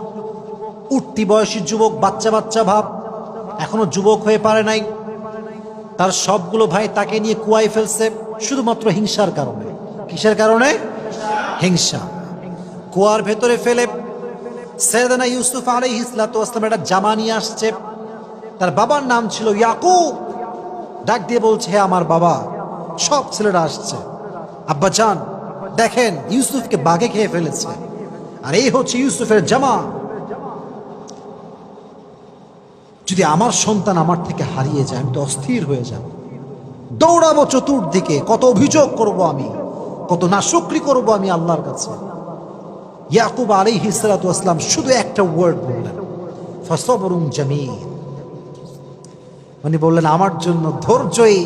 উঠতি বয়সী যুবক, বাচ্চা বাচ্চা ভাব, এখনো যুবক হয়ে পারে নাই, তার সবগুলো ভাই তাকে নিয়ে কুয়ায় ফেলছে শুধুমাত্র হিংসার কারণে। কিসের কারণে? হিংসা। কুয়ার ভেতরে ফেলে সাইয়েদনা ইউসুফ আলাইহিস সালাতু ওয়াস সালাম একটা জামা নিয়ে আসছে। তার বাবার নাম ছিল ইয়াকুব। ডাক দিয়ে বলছে, হে আমার বাবা, সব ছেলেরা আসছে, আব্বাজান দেখেন ইউসুফকে বাঘে খেয়ে ফেলেছে, আর এই হচ্ছে ইউসুফের জামা। যদি আমার সন্তান আমার থেকে হারিয়ে যায় আমি তো অস্থির হয়ে যাব, দৌড়াবো চতুর্দিকে, কত অভিযোগ করব আমি, কত নাশুকরি করব আমি আল্লাহর কাছে। ইয়াকুব আলাইহিস সালাতু ওয়াস সালাম শুধু একটা ওয়ার্ড বললেন, ফাসবরুন জামিল। উনি বললেন, আমার জন্য ধৈর্যই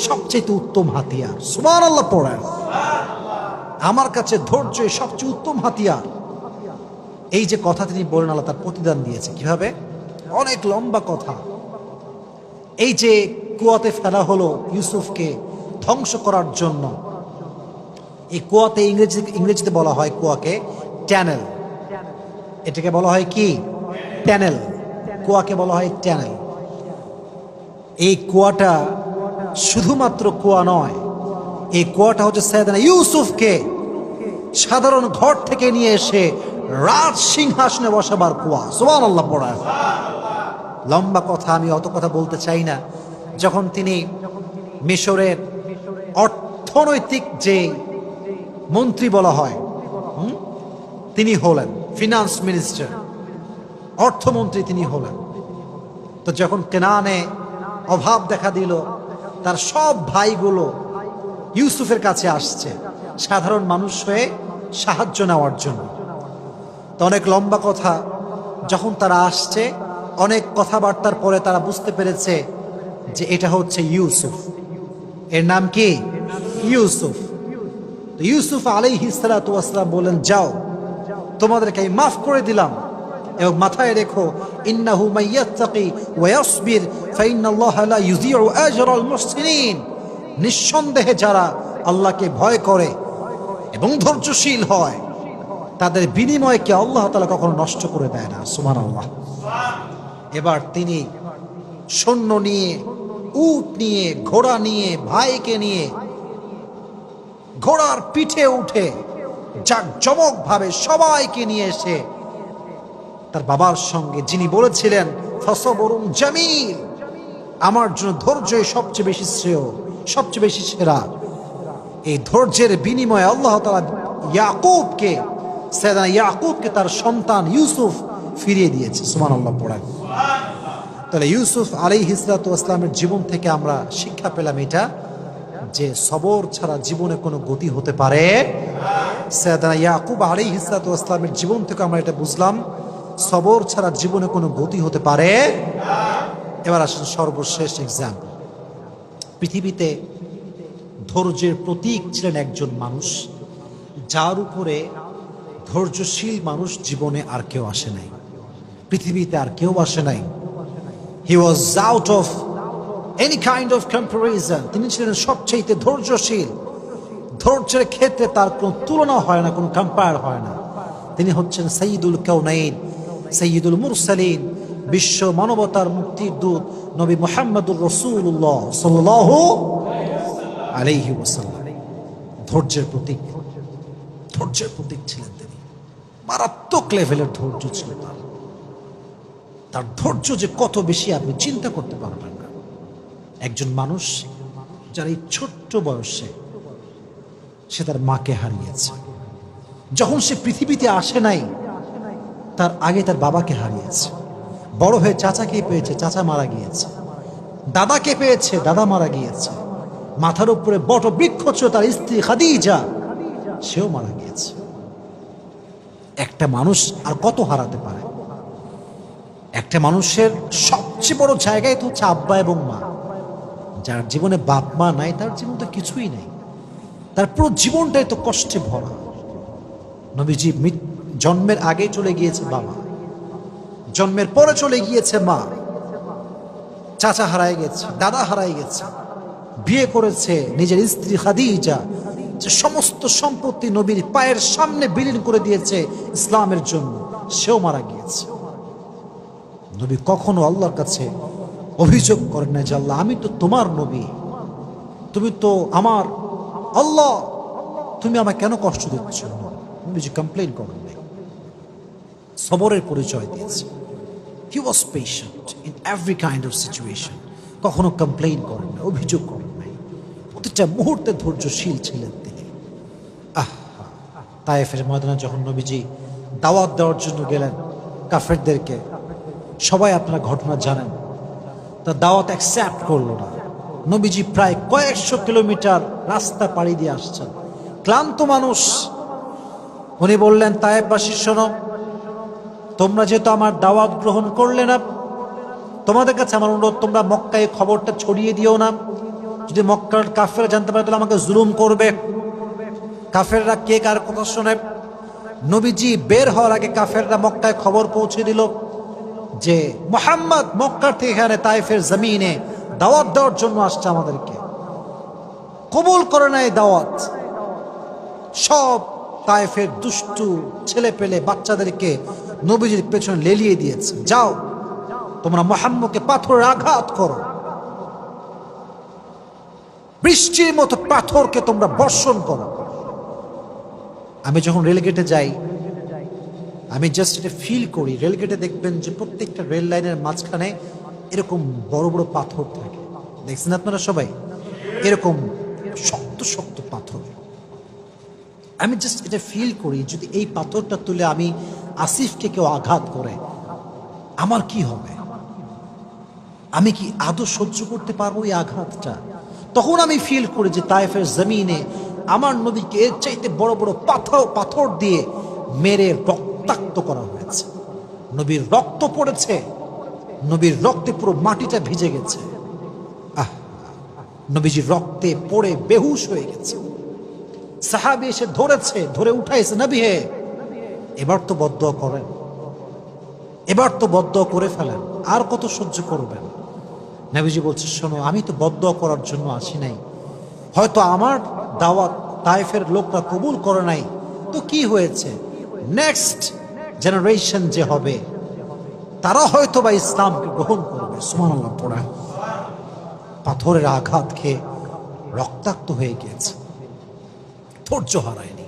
সবচেয়ে উত্তম হাতিয়ার। সুবহানাল্লাহ পড়েন। আমার কাছে ধৈর্যই সবচেয়ে উত্তম হাতিয়ার। এই যে কথা তিনি বলেন, আল্লাহ তার প্রতিদান দিয়েছে কিভাবে? অনেক লম্বা কথা। এই যে কুয়াতে ফেলা হলো ইউসুফকে ধ্বংস করার জন্য, এই কুয়াতে ইংরেজিতে বলা হয় কুয়াকে ট্যানেল। এটাকে বলা হয় কি? ট্যানেল। কুয়াকে বলা হয় ট্যানেল। এই কুয়াটা শুধুমাত্র কুয়া নয়, এই কুয়াটা হচ্ছে সাইয়েদনা ইউসুফকে সাধারণ ঘর থেকে নিয়ে এসে রাজ সিংহাসনে বসাবার কুয়া। সুবহানাল্লাহ পড়া। লম্বা কথা, আমি অত কথা বলতে চাই না। যখন তিনি মিশরের অর্থনৈতিক যে মন্ত্রী বলা হয়, তিনি হলেন ফিনান্স মিনিস্টার, অর্থমন্ত্রী তিনি হলেন। তো যখন কেনানে অভাব দেখা দিল, তার সব ভাইগুলো ইউসুফের কাছে আসছে সাধারণ মানুষ হয়ে সাহায্য নেওয়ার জন্য। তো অনেক লম্বা কথা, যখন তারা আসছে অনেক কথাবার্তার পরে তারা বুঝতে পেরেছে যে এটা হচ্ছে ইউসুফ। এর নাম কি? ইউসুফ। তো ইউসুফ আলাইহিস সালাতু ওয়াস সালাম বলেন, যাও, তোমাদেরকে আমি মাফ করে দিলাম, এবং মাথায় রেখো, ইন্নাহু মাইয়াত্তাকি ওয়া ইয়াসবির ফাইন্নাল্লাহা লা ইউযিউ আজরাল মুহসিনিন। নিঃসন্দেহে যারা আল্লাহকে ভয় করে এবং ধৈর্যশীল হয় তাদের বিনিময়কে আল্লাহ তাআলা কখনো নষ্ট করে দেয় না। সুবহানাল্লাহ। এবার তিনি সৈন্য নিয়ে, উট নিয়ে, ঘোড়া নিয়ে, ভাইকে নিয়ে ঘোড়ার পিঠে উঠে জাঁকজমক ভাবে সবাইকে নিয়ে এসে তার বাবার সঙ্গে, যিনি বলেছিলেন ফাসবরুন জামিল, আমার জন্য ধৈর্যই সবচেয়ে বেশি শ্রেয়, সবচেয়ে বেশি সেরা, এই ধৈর্যের বিনিময়ে আল্লাহ তাআলা ইয়াকুবকে, সাইয়েদনা ইয়াকুবকে তার সন্তান ইউসুফ ফিরিয়ে দিয়েছে। সুবহানাল্লাহ পড়েন। তাহলে ইউসুফ আলাইহিস সালাতু ওয়াস সালামের জীবন থেকে আমরা শিক্ষা পেলাম এটা, যে সবর ছাড়া জীবনে কোনো গতি হতে পারে। সাইয়েদনা ইয়াকুব আলাইহিস সালাতু ওয়াস সালামের জীবন থেকে আমরা এটা বুঝলাম, সবর ছাড়া জীবনে কোনো গতি হতে পারে। এবার আসেন সর্বশেষ এক্সাম্পল। পৃথিবীতে ধৈর্যের প্রতীক ছিলেন একজন মানুষ, যার উপরে ধৈর্যশীল মানুষ জীবনে আর কেউ আসে নাই, পৃথিবীতে আর কেউ আসে নাই। He was out of any kind of comparison. তিনি ছিলেন সবচেয়ে ধৈর্যশীল। ধৈর্যের ক্ষেত্রে তার কোনো তুলনা হয় না, কোনো কম্পেয়ার হয় না। তিনি হচ্ছেন সাইয়্যিদুল কাউনাইন, সাইয়্যিদুল মুরসালিন, বিশ্ব মানবতার মুক্তির দূত নবী মুহাম্মদুর রাসূলুল্লাহ সাল্লাল্লাহু আলাইহি ওয়াসাল্লাম। ধৈর্যের প্রতীক, ধৈর্যের প্রতীক ছিলেন তিনি। মারাত্মক লেভেলের ধৈর্য ছিল তার। তার ধৈর্য যে কত বেশি আপনি চিন্তা করতে পারবেন না। একজন মানুষ যার এই ছোট্ট বয়সে সে তার মাকে হারিয়েছে, যখন সে পৃথিবীতে আসে নাই তার আগে তার বাবাকে হারিয়েছে, বড় হয়ে চাচাকে পেয়েছে, চাচা মারা গিয়েছে, দাদাকে পেয়েছে, দাদা মারা গিয়েছে, মাথার উপরে বট বৃক্ষ ছিল তার স্ত্রী খাদিজা, সেও মারা গিয়েছে। একটা মানুষ আর কত হারাতে পারে? একটা মানুষের সবচেয়ে বড় জায়গায় তো হচ্ছে আব্বা এবং মা। যার জীবনে বাপ মা নাই তার জীবন তো কিছুই নাই, তার পুরো জীবনটাই তো কষ্টে ভরা। নবীজি জন্মের আগে চলে গিয়েছে বাবা, জন্মের পরে চলে গিয়েছে মা, চাচা হারায় গেছে, দাদা হারায় গেছে, বিয়ে করেছে নিজের স্ত্রী খাদিজা, যে সমস্ত সম্পত্তি নবীর পায়ের সামনে বিলীন করে দিয়েছে ইসলামের জন্য, সেও মারা গিয়েছে। নবী কখনো আল্লাহর কাছে অভিযোগ করেন না যে আল্লাহ আমি তো তোমার নবী, তুমি তো আমার আল্লাহ, তুমি আমায় কেন কষ্ট দিচ্ছ? নবীজি কমপ্লেন করেন নাই, সবরের পরিচয় দিয়েছে। He was patient in every kind of situation. কখনো কমপ্লেন করেন না, অভিযোগ করেন নাই, প্রতিটা মুহূর্তে ধৈর্যশীল ছিলেন তিনি। তায়েফের ময়দানে যখন নবীজি দাওয়াত দেওয়ার জন্য গেলেন কাফেরদেরকে, সবাই আপনারা ঘটনা জানেন, তা দাওয়াত অ্যাকসেপ্ট করলো না। নবীজি প্রায় কয়েকশো কিলোমিটার রাস্তা পাড়ি দিয়ে আসছেন, ক্লান্ত মানুষ। উনি বললেন, তায়েফবাসী শোনো, তোমরা যেহেতু আমার দাওয়াত গ্রহণ করলে না, তোমাদের কাছে আমার অনুরোধ, তোমরা মক্কায় খবরটা ছড়িয়ে দিও না। যদি মক্কার কাফেররা জানতে পারে তাহলে আমাকে জুলুম করবে। কাফেররা কে কার কথা শোনে। নবীজি বের হওয়ার আগে কাফেররা মক্কায় খবর পৌঁছে দিল যে মুহাম্মদ মক্কার থেকে এখানে তায়েফের জমিনে দাওয়াত দেওয়ার জন্য আসছে, আমাদেরকে কবুল করে না এই দাওয়াত। সব তায়েফের দুষ্টু ছেলে পেলে বাচ্চাদেরকে নবীজির পেছনে লেলিয়ে দিয়েছে, যাও তোমরা মুহাম্মদকে পাথরের আঘাত করো, বৃষ্টির মতো পাথরকে তোমরা বর্ষণ করো। আমি যখন রেলগেটে যাই, আমি জাস্ট এটা ফিল করি। রেলগেটে দেখবেন যে প্রত্যেকটা রেল লাইনের মাঝখানে এরকম বড় বড় পাথর থাকে, দেখছেন আপনারা সবাই, এরকম শক্ত শক্ত পাথর। আমি জাস্ট এটা ফিল করি, যদি এই পাথরটা তুলে আমি আসিফকে কেউ আঘাত করে আমার কি হবে, আমি কি আদৌ সহ্য করতে পারবো এই আঘাতটা? তখন আমি ফিল করি যে তায়েফের জমিনে আমার নবীকে এর চাইতে বড় বড় পাথর দিয়ে মেরে রক্তাক্ত করা হয়েছে। নবীর রক্ত পড়েছে, নবীর রক্তে পুরো মাটিটা ভিজে গেছে। নবীজির রক্তে পড়ে বেহুশ হয়ে গেছে। সাহাবী এসে ধরেছে, ধরে উঠাইছে, নবী হে এবার তো বদদুয়া করেন, এবার তো বদদুয়া করে ফেলেন, আর কত সহ্য করবেন? নবীজি বলছে, শোনো, আমি তো বদদুয়া করার জন্য আসি নাই, হয়তো আমার দাওয়াত তায়েফের লোকরা কবুল করে নাই, তো কি হয়েছে, নেক্সট জেনারেশন যে হবে তারা হয়তো বা ইসলামকে গ্রহণ করবে। সুবহানাল্লাহ পড়া। পাথরের আঘাত খেয়ে রক্তাক্ত হয়ে গিয়েছে, ধৈর্য হারায়নি,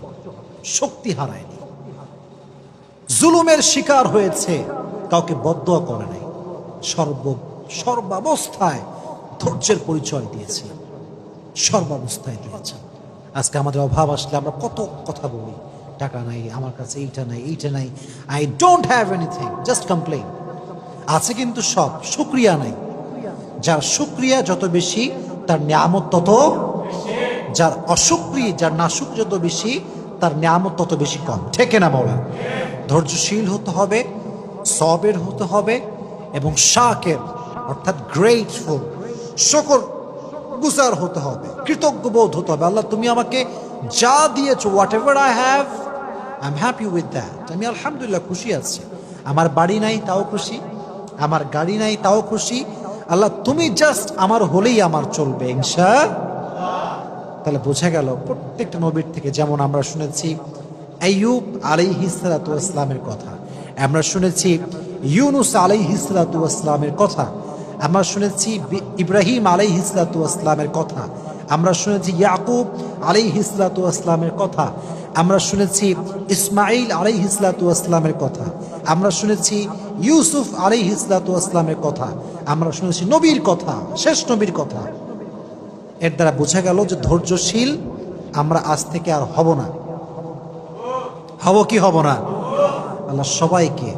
শক্তি হারায়নি, জুলুমের শিকার হয়েছে, কাউকে বদদুয়া করে নাই, সর্বাবস্থায় ধৈর্যের পরিচয় দিয়েছে, সর্বাবস্থায় দিয়েছে। আজকে আমাদের অভাব আসলে আমরা কত কথা বলি, টাকা নাই, আমার কাছে এইটা নাই, এইটা নাই, I don't have anything, just complain. আছে কিন্তু সব, শুকরিয়া নাই। যার শুকরিয়া যত বেশি তার নিয়ামত তত, যার অশুকরি, যার নাশুকরি যত বেশি তার নিয়ামত তত বেশি কম। ঠিক না বলা? ধৈর্যশীল হতে হবে, সবের হতে হবে, এবং শাকের অর্থাৎ গ্রেটফুল, শুকর গুজার হতে হবে, কৃতজ্ঞ বোধ হতে হবে। আল্লাহ তুমি আমাকে যা দিয়েছো, what ever I have, I am happy with that. আমি আলহামদুলিল্লাহ খুশি আছি। আমার বাড়ি নাই তাও খুশি, আমার গাড়ি নাই তাও খুশি। আল্লাহ তুমি জাস্ট আমার হলেই আমার চলবে ইনশাআল্লাহ। তাহলে বোঝা গেল প্রত্যেকটা নবীর থেকে, যেমন আমরা শুনেছি আইয়ুব আলাইহিস সালাতু ওয়াস সালামের কথা, আমরা শুনেছি ইউনুস আলাইহিস সালাতু ওয়াস সালামের কথা, আমরা শুনেছি ইব্রাহিম আলাইহিস সালাতু ওয়াস সালামের কথা, আমরা শুনেছি ইয়াকুব আলাইহিস সালাতু ওয়াস সালামের কথা, আমরা শুনেছি ইসমাঈল আলাইহিস সালাতু ওয়াস সালামের কথা, আমরা শুনেছি ইউসুফ আলাইহিস সালাতু ওয়াস সালামের কথা, আমরা শুনেছি নবীর কথা, শেষ নবীর কথা। এর দ্বারা বোঝা গেল যে ধৈর্যশীল আমরা আজ থেকে আর হব না। হব কি হব না? আল্লাহ সবাইকে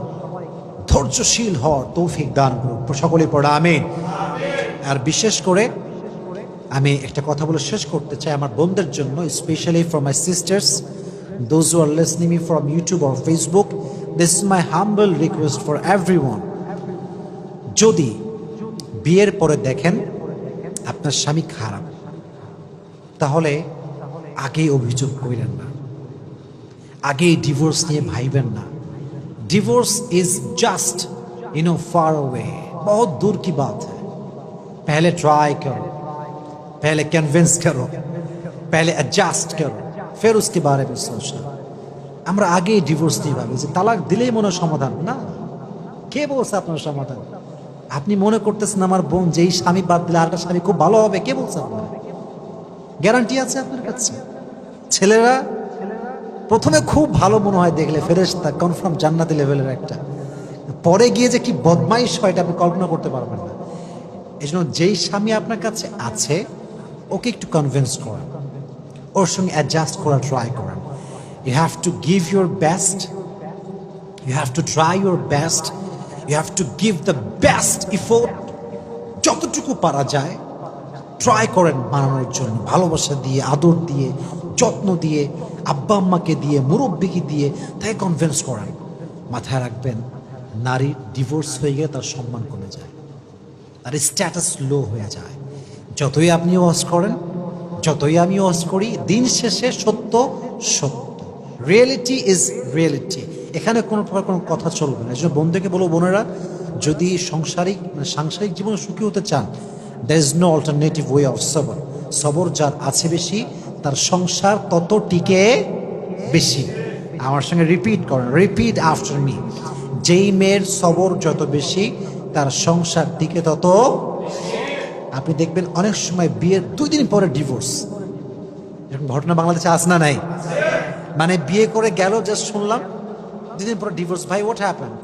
ধৈর্যশীল হওয়ার তৌফিক দান করুন। সকলেই পড়া আমিন। আর বিশেষ করে আমি একটা কথা বলে শেষ করতে চাই আমার বোনদের জন্য, specially for my sisters, those who R listening me from YouTube or Facebook, this is my humble request for everyone. যদি বিয়ের পরে দেখেন আপনার স্বামী খারাপ, তাহলে আগেই অভিযোগ করেন না, আগেই ডিভোর্স নিয়ে ভাইবেন না। Divorce is just far away, बहुत दूर की बात है। पहले ट्राई करो, पहले कन्विंस करो, पहले एडजस्ट करो, फिर उसके बारे में सोचना। আমরা আগেই ডিভোর্স নিয়ে ভাবি যে তালাক দিলেই মনে সমাধান। না, কে বলছে আপনার সমাধান? আপনি মনে করতেছেন আমার বোন যেই স্বামী বাদ দিলে আরেকটা স্বামী খুব ভালো হবে, কে বলছে আপনার? গ্যারান্টি আছে আপনার কাছে? ছেলেরা প্রথমে খুব ভালো মনে হয় দেখলে, ফেরেশতা, কনফার্ম জান্নাতি লেভেলের একটা, পরে গিয়ে যে কি বদমাইশ হয় এটা আপনি কল্পনা করতে পারবেন না। এই জন্য যেই স্বামী আপনার কাছে আছে ওকে একটু কনভিন্স করেন, ওর সঙ্গে অ্যাডজাস্ট করার ট্রাই করেন। You have to give your best, you have to try your best, you have to give the best effort. যতটুকু পারা যায় ট্রাই করেন মানানোর জন্য, ভালোবাসা দিয়ে, আদর দিয়ে, যত্ন দিয়ে, আব্বা আম্মাকে দিয়ে, মুরব্বিকে দিয়ে তাই কনভিন্স করেন। মাথায় রাখবেন, নারীর ডিভোর্স হয়ে গেলে তার সম্মান কমে যায়, তার স্ট্যাটাস লো হয়ে যায়। যতই আপনি ওয়াজ করেন, যতই আমি ওয়াজ করি, দিন শেষে সত্য সত্য, রিয়েলিটি ইজ রিয়েলিটি। এখানে কোনো প্রকার কোনো কথা চলবে না। এই জন্য বন্ধুকে বলবো, বোনেরা, যদি সাংসারিক জীবনে সুখী হতে চান, there is no alternative way of সবর। সবর যার আছে বেশি, তার সংসার তত টিকে বেশি। আমার সঙ্গে রিপিট করেন, রিপিট আফটার মি। যেই মেয়ের সবর যত বেশি, তার সংসার টিকে তত। আপনি দেখবেন অনেক সময় বিয়ের 2 দিন পরে ডিভোর্স, এরকম ঘটনা বাংলাদেশে আছে না নাই? মানে বিয়ে করে গেল, জাস্ট শুনলাম 2 দিন পরে ডিভোর্স। ভাই, হোয়াট হ্যাপেন্ড?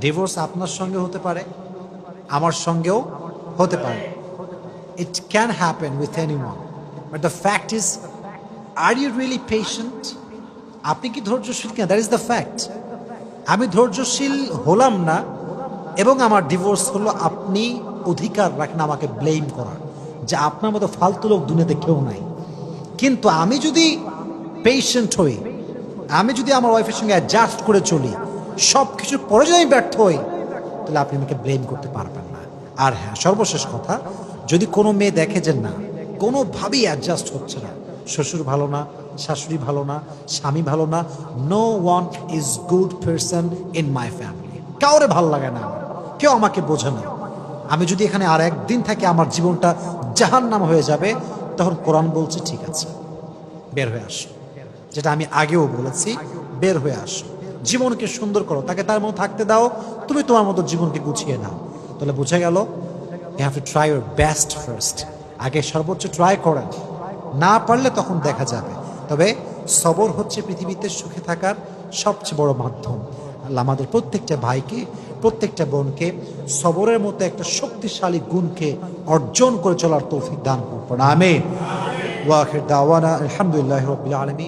ডিভোর্স আপনার সঙ্গে হতে পারে, আমার সঙ্গেও হতে পারে। It can happen with anyone, but the fact is, are you really patient? আপনি কি ধৈর্যশীল কিনা? That is the fact. আমি ধৈর্যশীল হলাম না এবং আমার ডিভোর্স হলো, আপনি অধিকার রাখেন আমাকে ব্লেম করার, যে আপনার মতো ফালতু লোক দুনিয়াতে কেউ নাই। কিন্তু আমি যদি পেশেন্ট হই, আমি যদি আমার ওয়াইফের সঙ্গে অ্যাডজাস্ট করে চলি, সব কিছুর পরে যদি আমি ব্যর্থ হই, তাহলে আপনি আমাকে ব্লেম করতে পারবেন না। আর হ্যাঁ, সর্বশেষ কথা, যদি কোনো মেয়ে দেখে যে না, কোনোভাবেই অ্যাডজাস্ট হচ্ছে না, শ্বশুর ভালো না, শাশুড়ি ভালো না, স্বামী ভালো না, no one is good person in my family, কাউরে ভালো লাগে না আমার, কেউ আমাকে বোঝে না, আমি যদি এখানে আর একদিন থাকি আমার জীবনটা জাহান্নাম হয়ে যাবে, তখন কোরআন বলছে ঠিক আছে, বের হয়ে আসো। যেটা আমি আগেও বলেছি, বের হয়ে আসো, জীবনকে সুন্দর করো, তাকে তার মতো থাকতে দাও, তুমি তোমার মতো জীবনকে গুছিয়ে নাও। তাহলে বুঝে গেল, you have to try your best first. আগে সর্বোচ্চ ট্রাই করেন, না পারলে তখন দেখা যাবে। তবে সবর হচ্ছে পৃথিবীতে সুখে থাকার সবচেয়ে বড় মাধ্যম। আল্লাহ আমাদের প্রত্যেকটা ভাইকে, প্রত্যেকটা বোনকে সবরের মতো একটা শক্তিশালী গুণকে অর্জন করে চলার তৌফিক দান করুন। আমিন। ওয়া আখির দাওয়ানা আলহামদুলিল্লাহি রাব্বিল আলামিন।